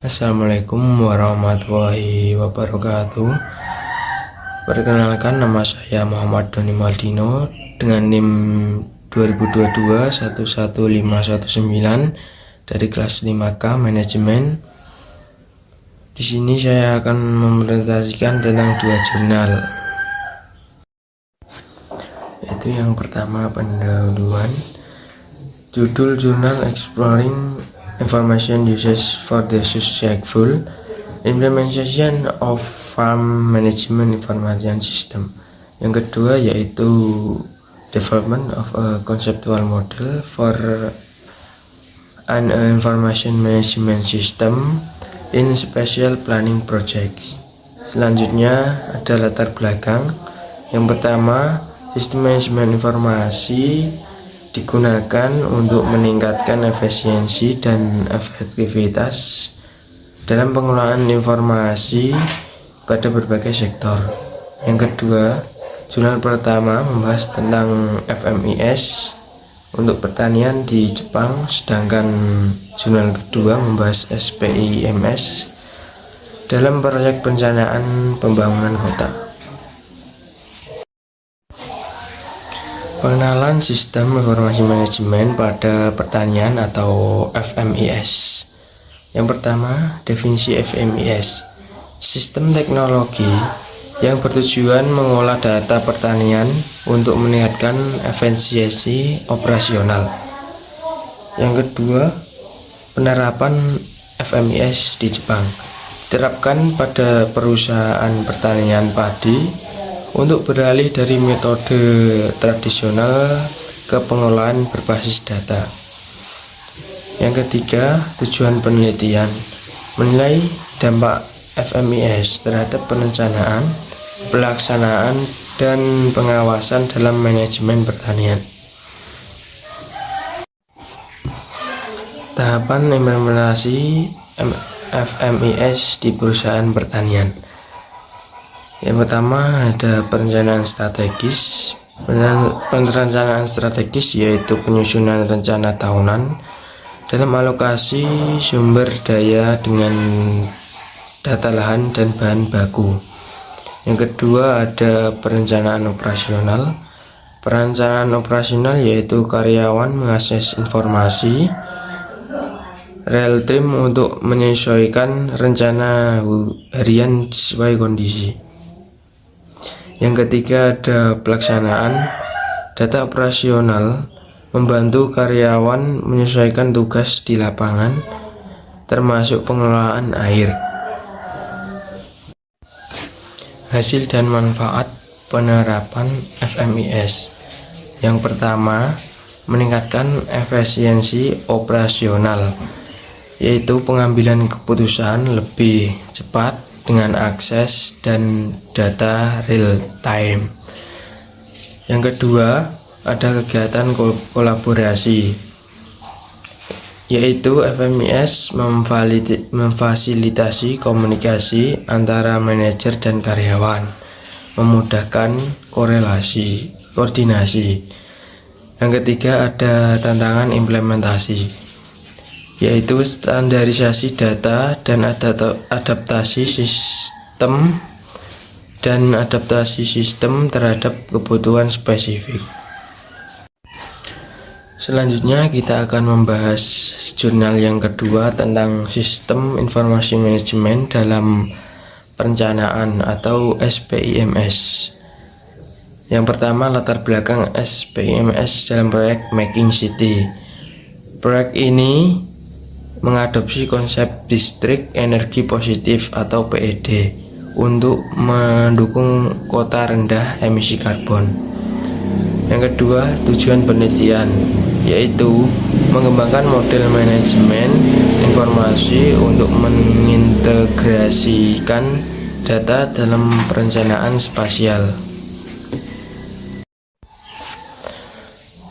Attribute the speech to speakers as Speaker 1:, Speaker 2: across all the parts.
Speaker 1: Assalamualaikum warahmatullahi wabarakatuh. Perkenalkan, nama saya Muhammad Doni Maldino dengan NIM 2022-11519 dari kelas 5K Manajemen. Di sini saya akan mempresentasikan tentang dua jurnal. Yaitu yang pertama pendahuluan. Judul jurnal Exploring Information Usage for the Successful Implementation of Farm Management Information System. Yang kedua yaitu Development of a Conceptual Model for an Information Management System in Special Planning Projects. Selanjutnya ada latar belakang. Yang pertama, sistem manajemen informasi digunakan untuk meningkatkan efisiensi dan efektivitas dalam pengelolaan informasi pada berbagai sektor. Yang kedua, jurnal pertama membahas tentang FMIS untuk pertanian di Jepang, sedangkan jurnal kedua membahas SPIMS dalam proyek perencanaan pembangunan kota. Pengenalan Sistem Informasi Manajemen pada Pertanian atau FMIS. Yang pertama, definisi FMIS. Sistem teknologi yang bertujuan mengolah data pertanian untuk meningkatkan efisiensi operasional. Yang kedua, penerapan FMIS di Jepang diterapkan pada perusahaan pertanian padi untuk beralih dari metode tradisional ke pengelolaan berbasis data. Yang ketiga, tujuan penelitian. Menilai dampak FMIS terhadap perencanaan, pelaksanaan, dan pengawasan dalam manajemen pertanian. Tahapan implementasi FMIS di perusahaan pertanian. Yang pertama ada perencanaan strategis. Perencanaan strategis yaitu penyusunan rencana tahunan dalam alokasi sumber daya dengan data lahan dan bahan baku. Yang kedua ada perencanaan operasional. Perencanaan operasional yaitu karyawan mengakses informasi real time untuk menyesuaikan rencana harian sesuai kondisi. Yang ketiga ada pelaksanaan. Data operasional membantu karyawan menyesuaikan tugas di lapangan, termasuk pengelolaan air. Hasil dan manfaat penerapan FMIS. Yang pertama, meningkatkan efisiensi operasional, yaitu pengambilan keputusan lebih cepat dengan akses dan data real time. Yang kedua, ada kegiatan kolaborasi, yaitu FMIS memfasilitasi komunikasi antara manajer dan karyawan, memudahkan koordinasi. Yang ketiga, ada tantangan implementasi, yaitu standarisasi data dan adaptasi sistem terhadap kebutuhan spesifik. Selanjutnya kita akan membahas jurnal yang kedua tentang sistem informasi manajemen dalam perencanaan atau SPIMS. Yang pertama, latar belakang SPIMS dalam proyek Making City. Proyek ini mengadopsi konsep distrik energi positif atau PED untuk mendukung kota rendah emisi karbon. Yang kedua, tujuan penelitian, yaitu mengembangkan model manajemen informasi untuk mengintegrasikan data dalam perencanaan spasial.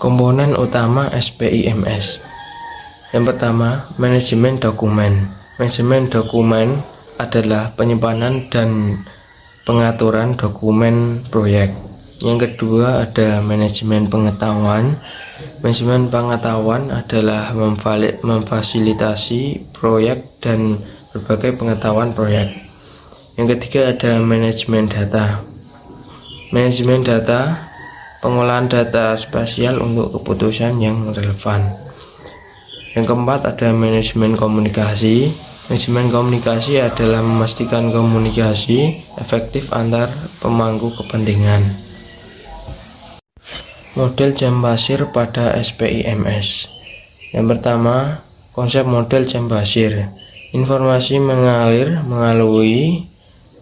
Speaker 1: Komponen utama SPIMS. Yang pertama, manajemen dokumen. Manajemen dokumen adalah penyimpanan dan pengaturan dokumen proyek. Yang kedua ada manajemen pengetahuan. Manajemen pengetahuan adalah memfasilitasi proyek dan berbagai pengetahuan proyek. Yang ketiga ada manajemen data. Manajemen data, pengolahan data spasial untuk keputusan yang relevan. Yang keempat ada manajemen komunikasi. Manajemen komunikasi adalah memastikan komunikasi efektif antar pemangku kepentingan. Model jam pasir pada SPIMS. Yang pertama, konsep model jam pasir. Informasi mengalir melalui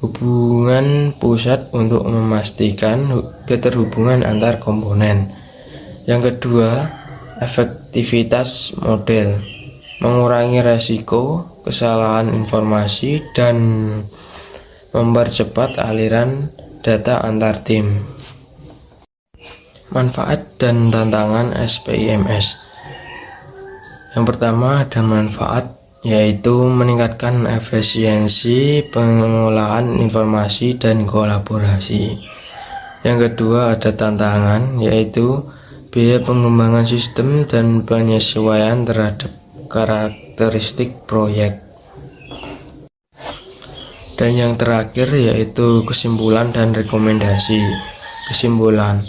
Speaker 1: hubungan pusat untuk memastikan keterhubungan antar komponen. Yang kedua, efektivitas model, mengurangi resiko kesalahan informasi dan mempercepat aliran data antar tim. Manfaat dan tantangan SPIMS. Yang pertama ada manfaat, yaitu meningkatkan efisiensi pengolahan informasi dan kolaborasi. Yang kedua ada tantangan, yaitu biaya pengembangan sistem dan penyesuaian terhadap karakteristik proyek. Dan yang terakhir yaitu kesimpulan dan rekomendasi. Kesimpulan,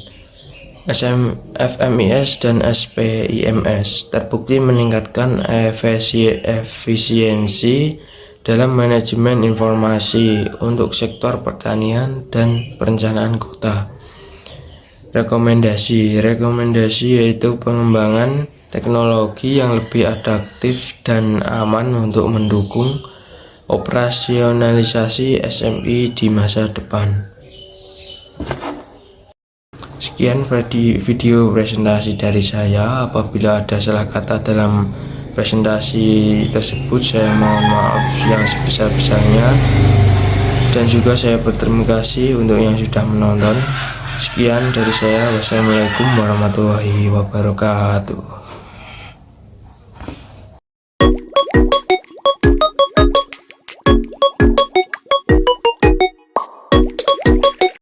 Speaker 1: FMIS dan SPIMS terbukti meningkatkan efisiensi dalam manajemen informasi untuk sektor pertanian dan perencanaan kota. Rekomendasi yaitu pengembangan teknologi yang lebih adaptif dan aman untuk mendukung operasionalisasi SMI di masa depan. Sekian video presentasi dari saya. Apabila ada salah kata dalam presentasi tersebut, saya mohon maaf yang sebesar-besarnya, dan juga saya berterima kasih untuk yang sudah menonton. Sekian dari saya. Wassalamualaikum warahmatullahi wabarakatuh.